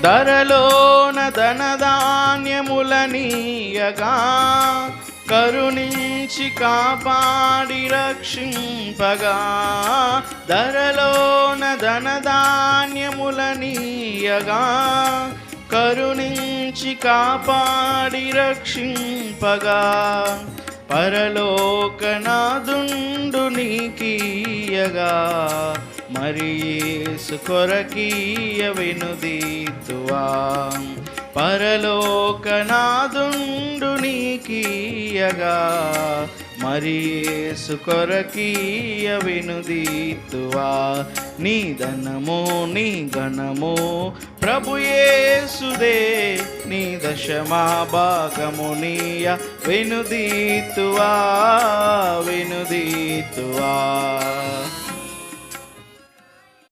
ధరలోన ధనధాన్యములనీయగా కరుణించి కాపాడి రక్షింపగా. ధరలోన ధనధాన్యములనీయగా కరుణించి కాపాడి రక్షింపగా. పరలోకనాదుండు నీకీయగా మరి యేసు కొరకీయ వెనుదీతువా. పరలోకనాదుండు నీకీయగా మరి యేసు కొరకీయ వెనుదీతువా. నీ ధనము నీ ఘనము ప్రభు యేసుదే, నీ దశమా భాగము నీయ వెనుదీతువా వెనుదీతువా.